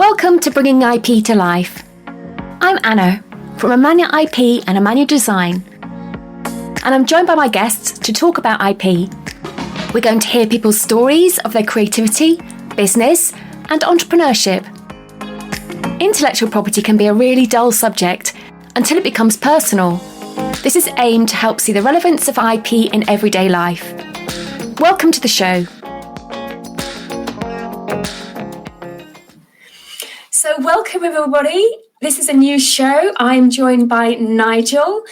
Welcome to Bringing IP to Life. I'm Anna from Amanya IP and Amanya Design, and I'm joined by my guests to talk about IP. We're going to hear people's stories of their creativity, business, and entrepreneurship. Intellectual property can be a really dull subject until it becomes personal. This is aimed to help see the relevance of IP in everyday life. Welcome to the show. So welcome everybody. This is a new show. I'm joined by Nigel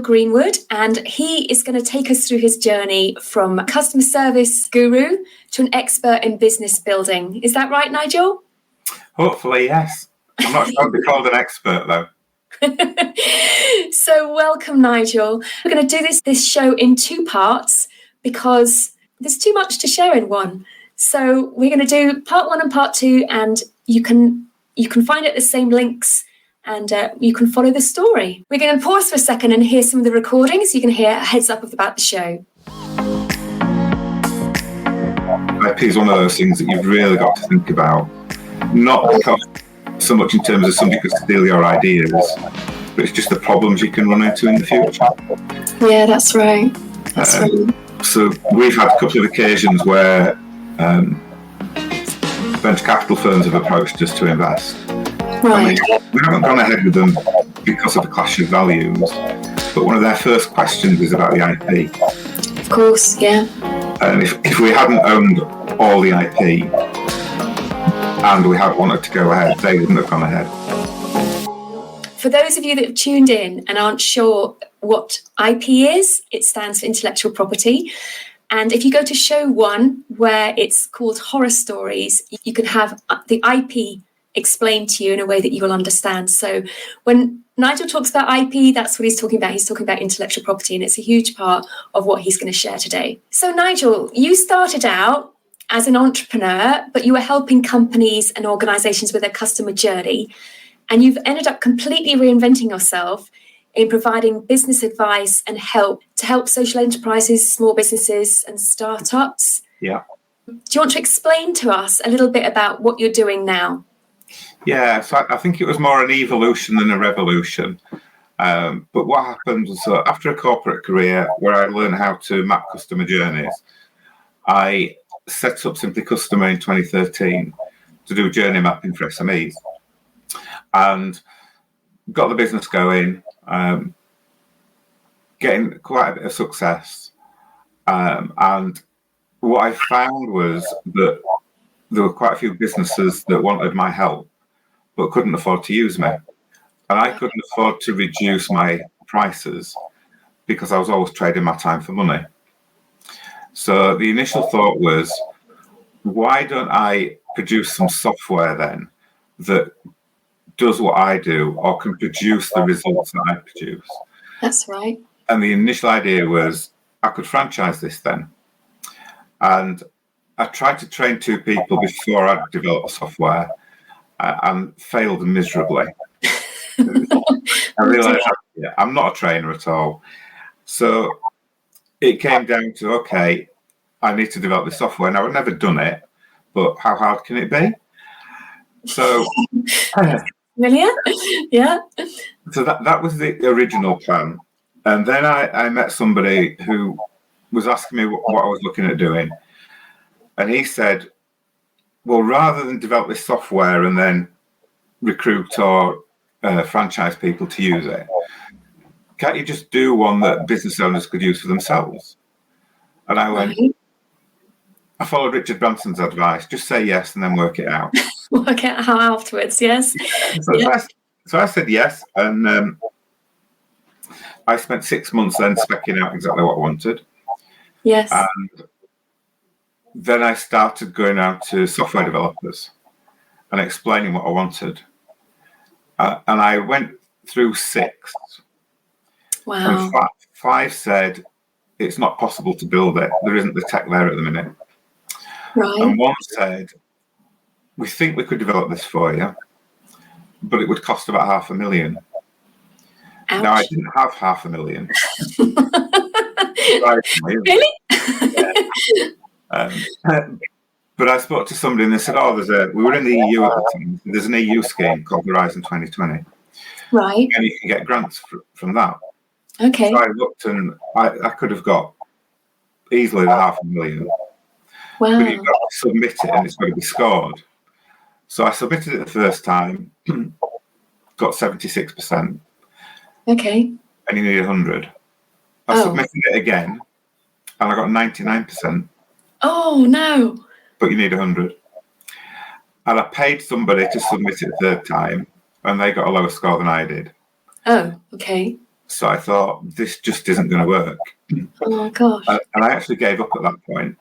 Greenwood, and he is going to take us through his journey from a customer service guru to an expert in business building. Is that right, Nigel? Hopefully, yes. I'm not sure I'd be called an expert though. So welcome, Nigel. We're going to do this show in two parts because there's too much to share in one. So we're going to do part one and part two, and you can find it the same links, and you can follow the story. We're going to pause for a second and hear some of the recordings. So you can hear a heads up about the show. IP is one of those things that you've really got to think about, not because so much in terms of somebody could steal your ideas, but it's just the problems you can run into in the future. Yeah, that's right. That's right. So we've had a couple of occasions where venture capital firms have approached us to invest. Right. We haven't gone ahead with them because of the clash of values, but one of their first questions is about the IP. Of course, yeah. And if we hadn't owned all the IP and we had wanted to go ahead, they wouldn't have gone ahead. For those of you that have tuned in and aren't sure what IP is, it stands for intellectual property. And if you go to show one, where it's called Horror Stories, you can have the IP explained to you in a way that you will understand. So when Nigel talks about IP, that's what he's talking about. He's talking about intellectual property, and it's a huge part of what he's going to share today. So Nigel, you started out as an entrepreneur, but you were helping companies and organizations with their customer journey. And you've ended up completely reinventing yourself in providing business advice and help to help social enterprises, small businesses and startups. Yeah. Do you want to explain to us a little bit about what you're doing now? Yeah, so I think it was more an evolution than a revolution. But what happened was after a corporate career where I learned how to map customer journeys, I set up Simply Customer in 2013 to do journey mapping for SMEs. And got the business going, getting quite a bit of success. And what I found was that there were quite a few businesses that wanted my help, but couldn't afford to use me. And I couldn't afford to reduce my prices because I was always trading my time for money. So the initial thought was, why don't I produce some software then that does what I do or can produce the results that I produce? That's right. And the initial idea was I could franchise this then. And I tried to train two people before I developed software and failed miserably. I realised I'm not a trainer at all. So it came down to, okay, I need to develop this software. Now, I've never done it, but how hard can it be? So... Brilliant. Yeah. So that was the original plan. And then I met somebody who was asking me what I was looking at doing. And he said, well, rather than develop this software and then recruit or franchise people to use it, can't you just do one that business owners could use for themselves? And I went, I followed Richard Branson's advice, just say yes and then work it out. Work out how afterwards, yes. So I said yes, and I spent 6 months then specking out exactly what I wanted. Yes. And then I started going out to software developers and explaining what I wanted. And I went through 6. Wow. And 5 said, it's not possible to build it. There isn't the tech there at the minute. Right. And 1 said, we think we could develop this for you, but it would cost about $500,000. Ouch. Now, I didn't have $500,000. Really? Yeah. But I spoke to somebody and they said, "Oh, we were in the EU at the time. There's an EU scheme called Horizon 2020, Right. and you can get grants from that." Okay. So I looked, and I could have got easily the $500,000. Wow. But you've got to submit it, and it's got to be scored. So I submitted it the first time, got 76%, Okay. and you need 100. I submitted it again, and I got 99%. Oh no. But you need 100. And I paid somebody to submit it the third time, and they got a lower score than I did. Oh, okay. So I thought, this just isn't going to work. Oh gosh. And I actually gave up at that point.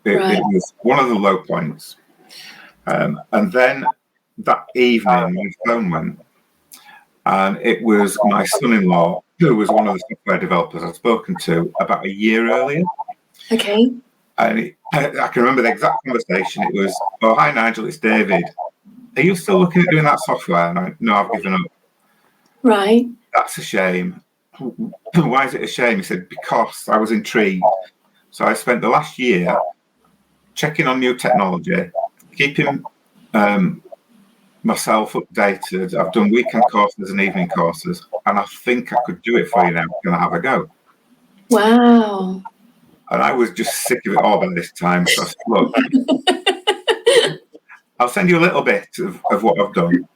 It was one of the low points. And then that evening, my phone went, and it was my son-in-law, who was one of the software developers I'd spoken to about a year earlier. Okay. And I can remember the exact conversation. It was, "Oh, hi, Nigel, it's David. Are you still looking at doing that software?" And I went, "No, I've given up." Right. "That's a shame." "Why is it a shame?" He said, "Because I was intrigued. So I spent the last year checking on new technology, keeping myself updated. I've done weekend courses and evening courses, and I think I could do it for you now. Can I have a go?" Wow. And I was just sick of it all by this time. So I said, "Look, I'll send you a little bit of what I've done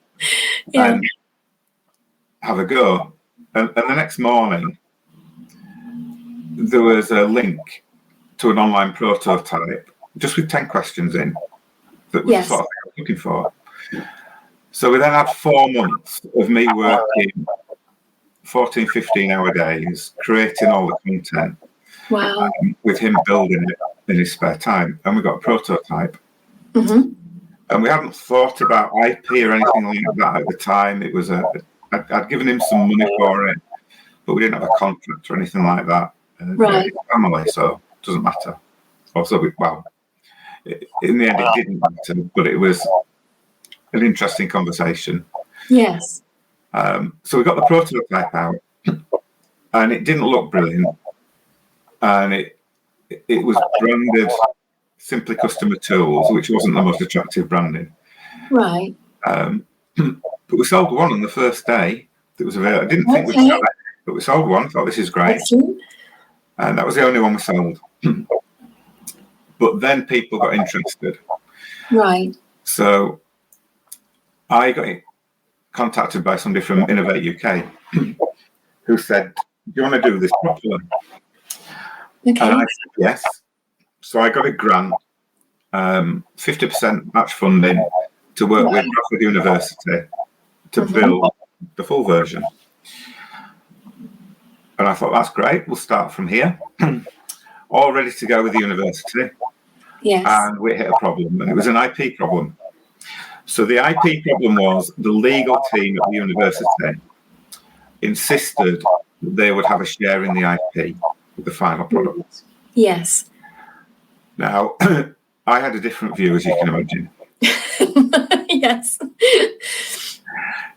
and have a go." And the next morning, there was a link to an online prototype, just with 10 questions in, that was the sort of thing I was looking for. So we then had 4 months of me working 14, 15-hour days, creating all the content. Wow. With him building it in his spare time. And we got a prototype. Mm-hmm. And we hadn't thought about IP or anything like that at the time. It was I'd given him some money for it, but we didn't have a contract or anything like that. Right. Family, so it doesn't matter. Also, in the end, it didn't matter, but it was an interesting conversation. Yes. So we got the prototype out, and it didn't look brilliant. And it was branded Simply Customer Tools, which wasn't the most attractive branding. Right. But we sold one on the first day that was available. I didn't think we'd sell it, but we sold one. I thought, this is great. Excellent. And that was the only one we sold. But then people got interested. Right. So I got contacted by somebody from Innovate UK who said, "Do you want to do this properly?" Okay. And I said yes. So I got a grant, 50% match funding, to work with Bradford University to build the full version. And I thought, that's great. We'll start from here. All ready to go with the university. Yes. And we hit a problem, and it was an IP problem. So the IP problem was the legal team at the university insisted that they would have a share in the IP with the final product. Yes. Now, I had a different view, as you can imagine. Yes.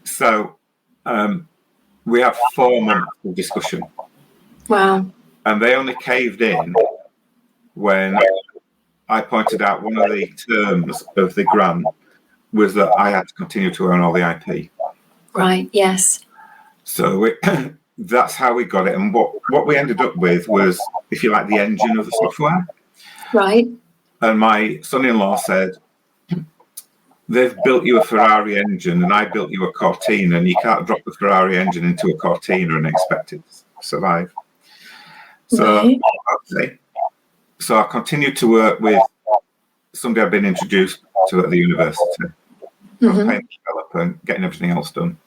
So we had 4 months of discussion. Wow. And they only caved in when I pointed out one of the terms of the grant was that I had to continue to own all the IP. Right. Yes. So that's how we got it. And what we ended up with was, if you like, the engine of the software. Right. And my son-in-law said, "They've built you a Ferrari engine and I built you a Cortina, and you can't drop a Ferrari engine into a Cortina and expect it to survive." So, so I continued to work with somebody I'd been introduced to at the university, paying developer, getting everything else done.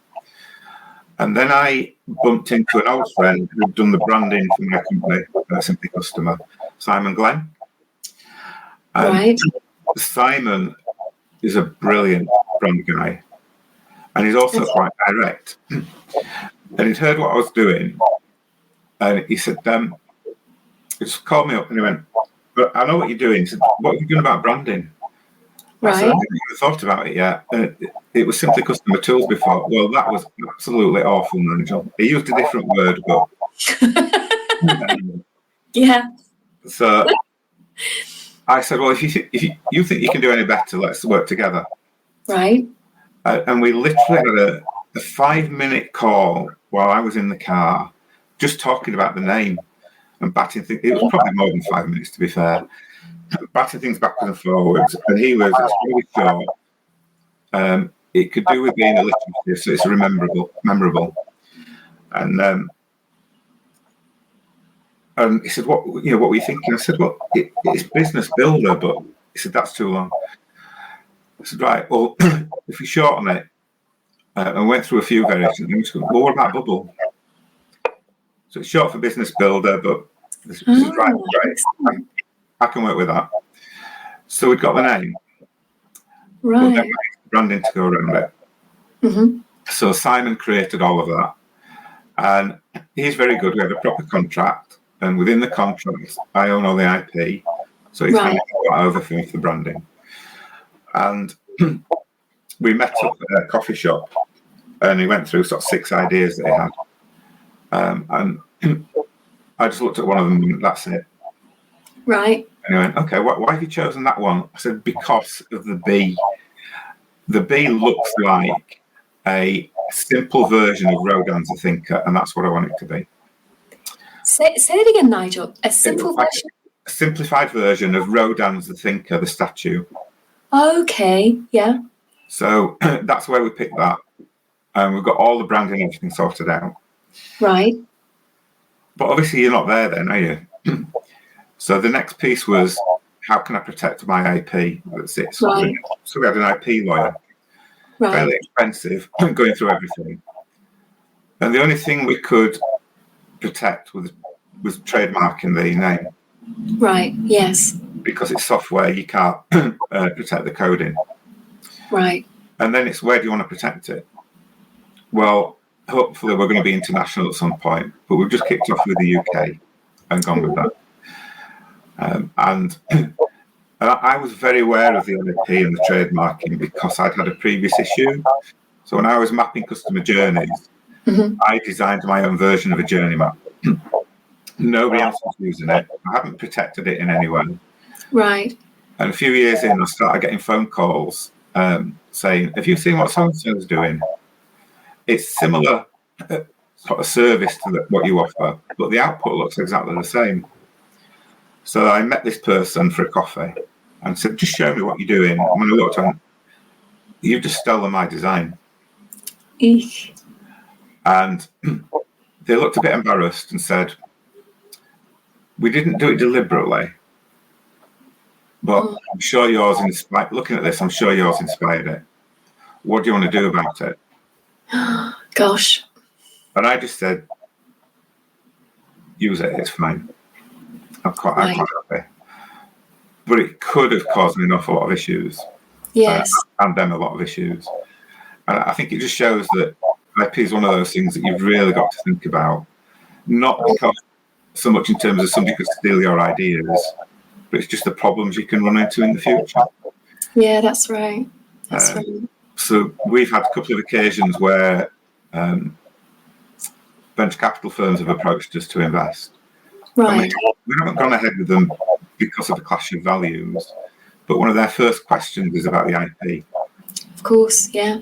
And then I bumped into an old friend who'd done the branding for my company, Simply Customer, Simon Glenn. And Simon is a brilliant brand guy, and he's also quite direct. And he'd heard what I was doing, and he said, he just called me up and he went, "But I know what you're doing." He said, "What are you doing about branding?" I said, "I haven't even thought about it yet." It was Simply Customer Tools before. Well, that was absolutely awful, Nigel. He used a different word, but yeah. So I said, well, if you think you can do any better, let's work together. Right. And we literally had a 5-minute call while I was in the car, just talking about the name and batting things. It was probably more than 5 minutes, to be fair. Batting things backwards and forwards. And he was really short. It could do with being alliterative, so it's memorable. And he said, what were you thinking? I said, well, it's business builder, but he said, that's too long. I said, right, well, if we shorten it, and went through a few variations, and he said, well, what about Bubul? So it's short for business builder, but this is right. I can work with that. So we'd got the name. Right. But then we had branding to go around it. Mm-hmm. So Simon created all of that. And he's very good. We had a proper contract. And within the contract, I own all the IP. So he's handed that over for me for branding. And we met up at a coffee shop. And he went through sort of 6 ideas that he had. And I just looked at one of them and that's it. Right. And he went, okay, why have you chosen that one? I said, because of the bee. The bee looks like a simple version of Rodin's The Thinker, and that's what I want it to be. Say it again, Nigel. A simple version? A simplified version of Rodin's The Thinker, the statue. Okay, yeah. So that's where we picked that. And we've got all the branding and everything sorted out. Right. But obviously you're not there then, are you? So the next piece was, how can I protect my IP? That's it. Right. So we had an IP lawyer, fairly expensive, going through everything. And the only thing we could protect was trademarking the name. Right, yes. Because it's software, you can't protect the coding. Right. And then it's, where do you want to protect it? Well, hopefully we're going to be international at some point, but we've just kicked off with the UK and gone with that. And I was very aware of the IP and the trademarking because I'd had a previous issue. So when I was mapping customer journeys, I designed my own version of a journey map. Nobody else was using it. I haven't protected it in any way. Right. And a few years in, I started getting phone calls saying, have you seen what so-and-so is doing? It's similar sort of service to what you offer, but the output looks exactly the same. So I met this person for a coffee and said, just show me what you're doing. And when I looked at him, you've just stolen my design. Eek. And they looked a bit embarrassed and said, we didn't do it deliberately, but I'm sure yours inspired, looking at this, I'm sure yours inspired it. What do you want to do about it? Gosh. And I just said, use it, it's fine. I'm quite happy. But it could have caused me an awful lot of issues. Yes. And them a lot of issues. And I think it just shows that IP is one of those things that you've really got to think about. Not because so much in terms of somebody could steal your ideas, but it's just the problems you can run into in the future. Yeah, that's right. That's right. So we've had a couple of occasions where venture capital firms have approached us to invest. Right. We haven't gone ahead with them because of the clash of values, but one of their first questions is about the IP. Of course, yeah.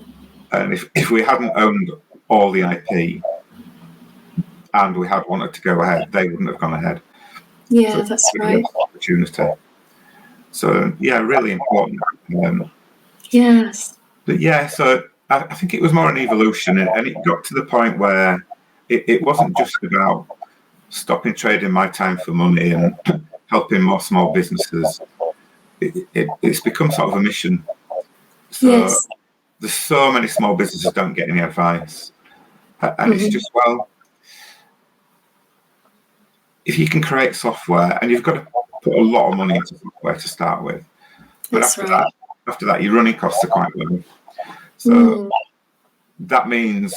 And if we hadn't owned all the IP and we had wanted to go ahead, they wouldn't have gone ahead. Yeah, so that's right. Opportunity. So yeah, really important. Yes. But yeah, so I think it was more an evolution, and it got to the point where it wasn't just about stopping trading my time for money and helping more small businesses. It's become sort of a mission. So there's so many small businesses don't get any advice. And it's just, well, if you can create software, and you've got to put a lot of money into software to start with. But after that, your running costs are quite low. So that means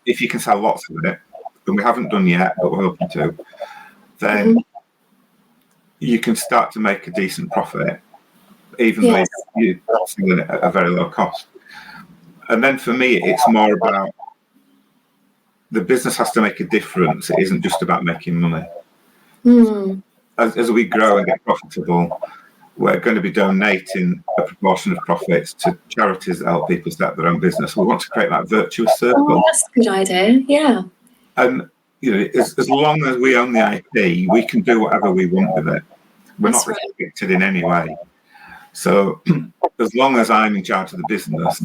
if you can sell lots of it, and we haven't done yet, but we're hoping to, then you can start to make a decent profit, even though you're selling it at a very low cost. And then for me, it's more about the business has to make a difference. It isn't just about making money. As we grow and get profitable, we're going to be donating a proportion of profits to charities that help people set their own business. We want to create that virtuous circle. Oh, that's a good idea. Yeah. And as long as we own the IP, we can do whatever we want with it. We're not restricted in any way. So as long as I'm in charge of the business,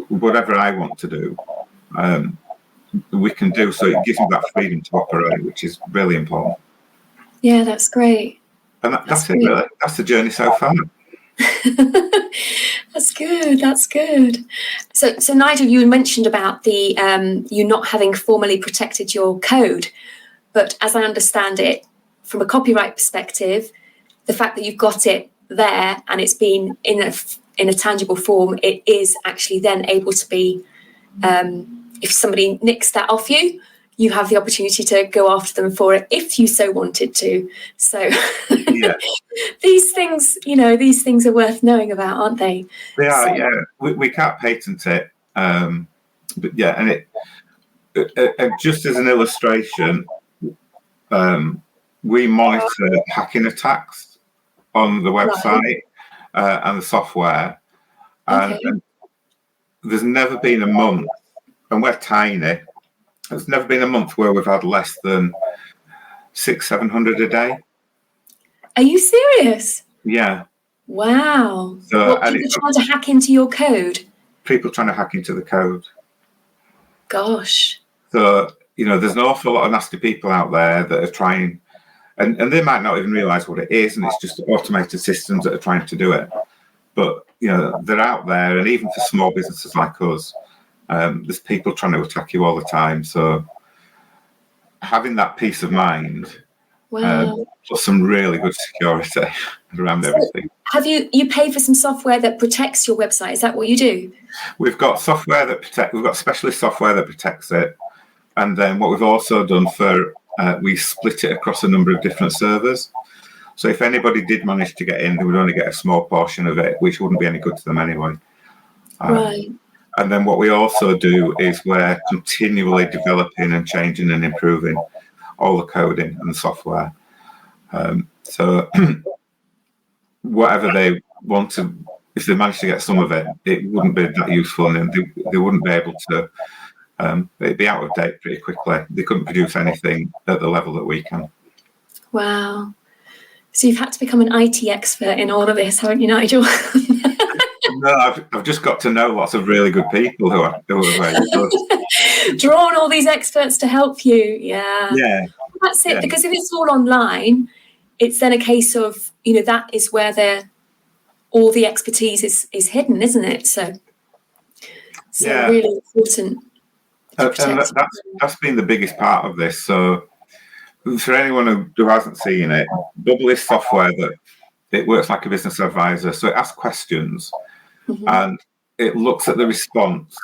whatever I want to do, we can do. So it gives me that freedom to operate, which is really important. Yeah, that's great. And that's it, really. That's the journey so far. That's good. That's good. So Nigel, you mentioned about the you not having formally protected your code, but as I understand it, from a copyright perspective, the fact that you've got it there and it's been in a tangible form, it is actually then able to be. If somebody nicks that off you, you have the opportunity to go after them for it if you so wanted to. So yeah. these things are worth knowing about, aren't they? They are, yeah. We can't patent it. But yeah, and it just as an illustration, we monitor hacking attacks on the website and the software. Okay. And there's never been a month, and we're tiny, there's never been a month where we've had less than 600-700 a day. Are you serious? Yeah. Wow. So, people trying to hack into your code? People trying to hack into the code. Gosh. So, there's an awful lot of nasty people out there that are trying, and they might not even realise what it is, and it's just automated systems that are trying to do it. But, they're out there, and even for small businesses like us, there's people trying to attack you all the time. So having that peace of mind, plus some really good security around everything. Have you pay for some software that protects your website? Is that what you do? We've got software we've got specialist software that protects it. And then what we've also done we split it across a number of different servers. So if anybody did manage to get in, they would only get a small portion of it, which wouldn't be any good to them anyway. Right. And then what we also do is we're continually developing and changing and improving all the coding and the software. So whatever they want to, if they manage to get some of it, it wouldn't be that useful, and they wouldn't be able to, it'd be out of date pretty quickly. They couldn't produce anything at the level that we can. Wow. So you've had to become an IT expert in all of this, haven't you, Nigel? No, I've just got to know lots of really good people who are very good. Drawn all these experts to help you. Yeah. That's it. Yeah. Because if it's all online, it's then a case of, that is where all the expertise is hidden, isn't it? So really important. And that's been the biggest part of this. So for anyone who hasn't seen it, Bubul is software that it works like a business advisor. So it asks questions. Mm-hmm. And it looks at the response,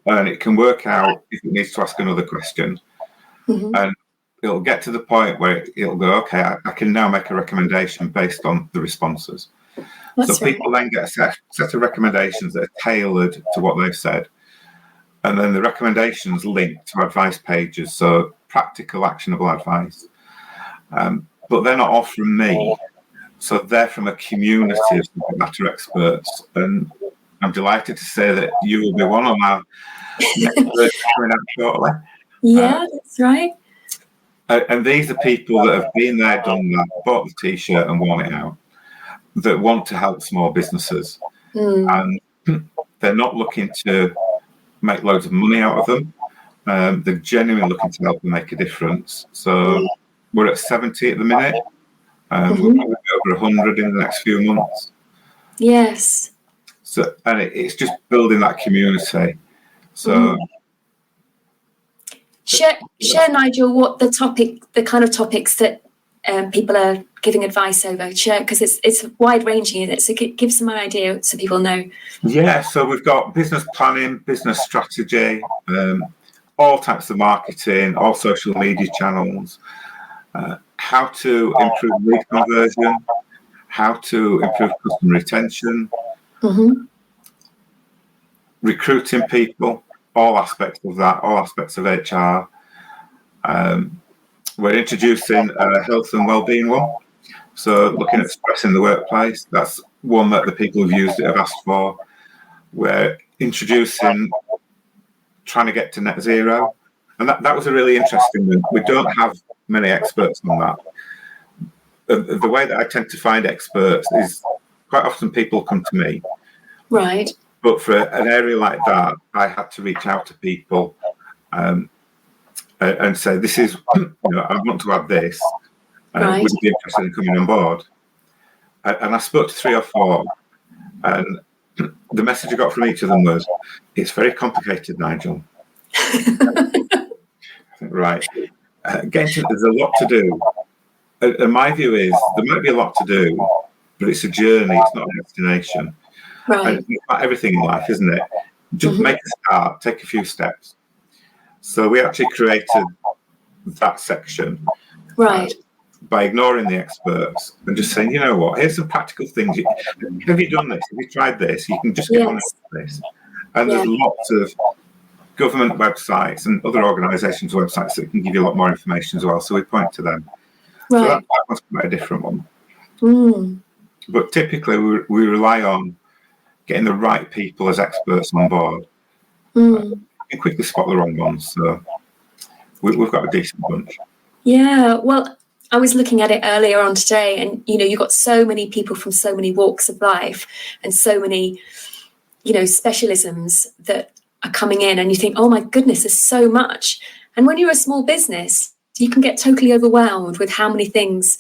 and it can work out if it needs to ask another question. Mm-hmm. And it'll get to the point where it'll go, okay, I can now make a recommendation based on the responses. That's so people then get a set of recommendations that are tailored to what they've said. And then the recommendations link to advice pages, so practical, actionable advice. But they're not all from me. So they're from a community of subject matter experts. And I'm delighted to say that you will be one of our experts coming out shortly. Yeah, that's right. And these are people that have been there, done that, bought the T-shirt and worn it out, that want to help small businesses. And they're not looking to make loads of money out of them. They're genuinely looking to help them make a difference. So we're at 70 at the minute. We'll probably be over 100 in the next few months. Yes. So, and it's just building that community. So, share, Nigel, what the kind of topics that people are giving advice over. Share, because it's wide ranging, isn't it? So give some idea so people know. Yeah. So we've got business planning, business strategy, all types of marketing, all social media channels. How to improve lead conversion, how to improve customer retention, recruiting people, all aspects of that, all aspects of HR. We're introducing a health and wellbeing one, So looking at stress in the workplace, that's one that the people who've used it have asked for. We're introducing trying to get to net zero. And that was a really interesting one. We don't have many experts on that. The way that I tend to find experts is quite often people come to me. Right. But for an area like that, I had to reach out to people and say, this is, I want to add this. Right. Would you be interested in coming on board? And I spoke to 3 or 4, and the message I got from each of them was, it's very complicated, Nigel. Right. There's a lot to do. And my view is, there might be a lot to do, but it's a journey, it's not a destination. Right. And it's about everything in life, isn't it? Just make a start, take a few steps. So we actually created that section. Right. By ignoring the experts and just saying, you know what, here's some practical things. Have you done this? Have you tried this? You can just get on with this. And there's lots of government websites and other organisations' websites that can give you a lot more information as well. So we point to them. Right. So that was quite a different one. But typically we rely on getting the right people as experts on board. And quickly spot the wrong ones. So we've got a decent bunch. Yeah, well, I was looking at it earlier on today, and you've got so many people from so many walks of life and so many, specialisms that are coming in, and you think, oh my goodness, there's so much. And when you're a small business, you can get totally overwhelmed with how many things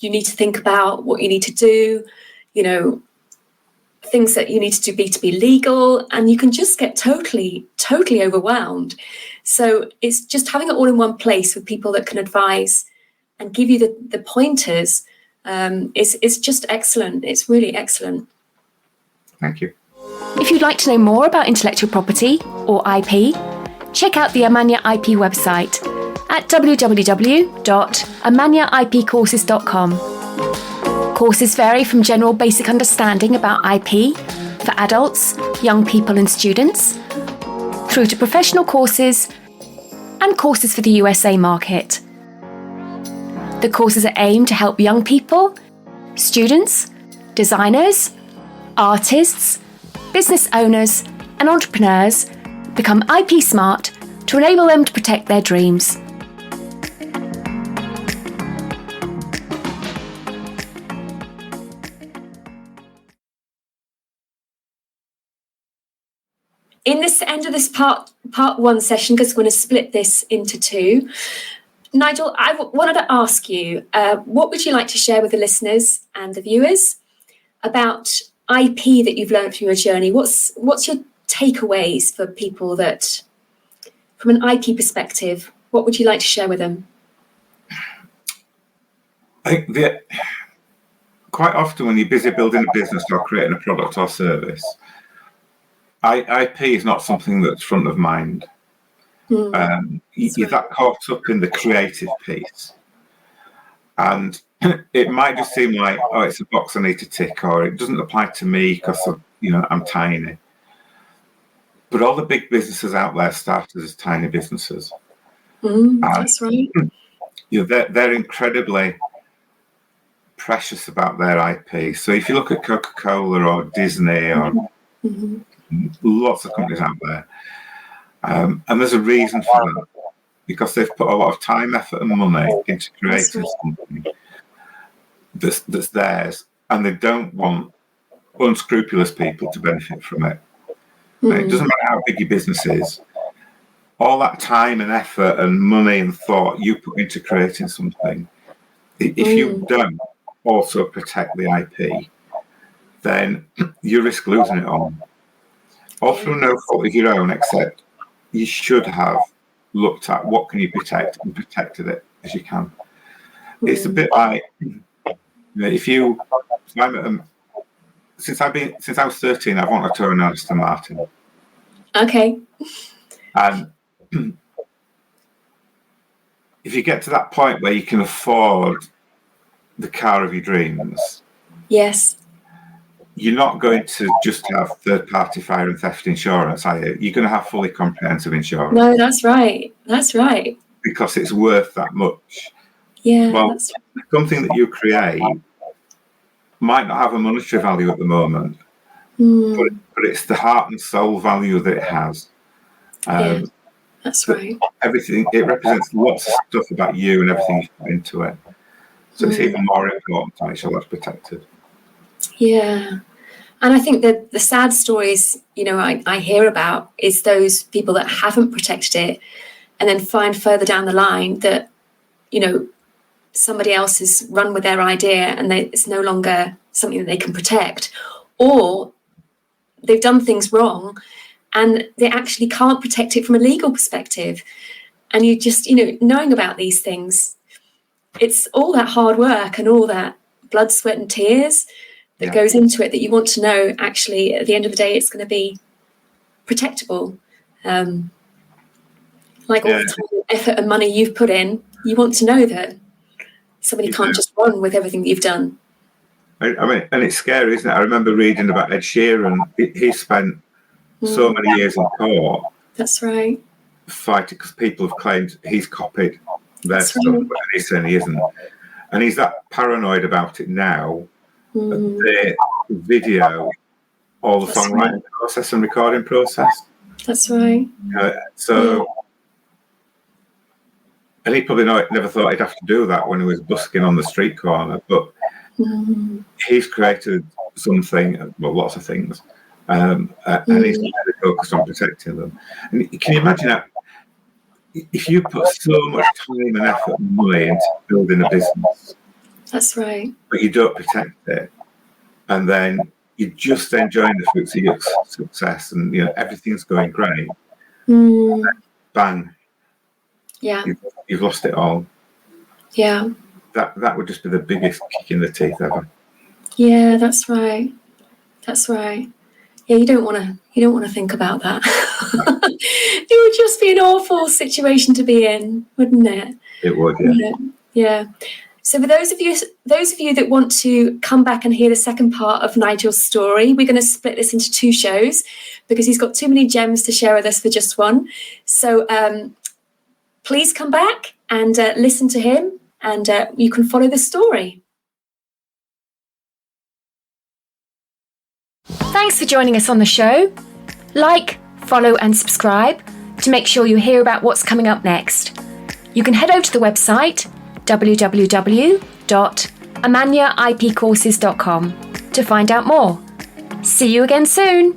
you need to think about, what you need to do, things that you need to do to be legal, and you can just get totally overwhelmed. So it's just having it all in one place with people that can advise and give you the pointers is just excellent. It's really excellent. Thank you. If you'd like to know more about intellectual property or IP, check out the Amanya IP website at www.amanyaipcourses.com. Courses vary from general basic understanding about IP for adults, young people and students, through to professional courses and courses for the USA market. The courses are aimed to help young people, students, designers, artists, business owners and entrepreneurs become IP smart to enable them to protect their dreams. In this end of this part 1 session, because we're going to split this into 2, Nigel, I wanted to ask you, what would you like to share with the listeners and the viewers about IP that you've learned from your journey? What's your takeaways for people that, from an IP perspective, what would you like to share with them? I think that quite often when you're busy building a business or creating a product or service, IP is not something that's front of mind. You're that caught up in the creative piece, and it might just seem like, oh, it's a box I need to tick, or it doesn't apply to me because I'm tiny. But all the big businesses out there started as tiny businesses. That's right. They're incredibly precious about their IP. So if you look at Coca-Cola or Disney or lots of companies out there, and there's a reason for that, because they've put a lot of time, effort and money into creating something that's theirs, and they don't want unscrupulous people to benefit from it. It doesn't matter how big your business is, all that time and effort and money and thought you put into creating something, if you don't also protect the IP, then you risk losing it all through no fault of your own, except you should have looked at what can you protect and protected it as you can. It's a bit like, since I was 13, I've wanted to own an Aston Martin. Okay. And if you get to that point where you can afford the car of your dreams, yes, you're not going to just have third-party fire and theft insurance, are you? You're going to have fully comprehensive insurance. No, that's right. That's right. Because it's worth that much. Yeah. Well, something that you create might not have a monetary value at the moment, but it's the heart and soul value that it has. Yeah, that's right. Everything, it represents lots of stuff about you and everything you put into it. So it's even more important to make sure that's protected. Yeah. And I think that the sad stories, I hear about is those people that haven't protected it and then find further down the line that, somebody else has run with their idea and it's no longer something that they can protect, or they've done things wrong and they actually can't protect it from a legal perspective. And you just, knowing about these things, it's all that hard work and all that blood, sweat and tears that goes into it that you want to know, actually, at the end of the day, it's going to be protectable. Like all the time, effort and money you've put in, you want to know that somebody can't just run with everything that you've done. I mean, and it's scary, isn't it? I remember reading about Ed Sheeran. He spent so many years in court. That's right. Fighting because people have claimed he's copied their stuff, but he's saying he isn't. And he's that paranoid about it now. They video all the songwriting process and recording process. That's right. And he probably never thought he'd have to do that when he was busking on the street corner, but he's created something, well, lots of things, and he's really focused on protecting them. And can you imagine that? If you put so much time and effort and money into building a business, that's right, but you don't protect it, and then you're just enjoying the fruits of your success, and everything's going great, bang. Yeah, you've lost it all. Yeah, that would just be the biggest kick in the teeth ever. Yeah, that's right. That's right. Yeah, you don't want to think about that. It would just be an awful situation to be in, wouldn't it? It would, yeah. Yeah. So for those of you that want to come back and hear the second part of Nigel's story, we're going to split this into 2 shows because he's got too many gems to share with us for just one. So please come back and listen to him, and you can follow the story. Thanks for joining us on the show. Like, follow and subscribe to make sure you hear about what's coming up next. You can head over to the website www.amanyaipcourses.com to find out more. See you again soon.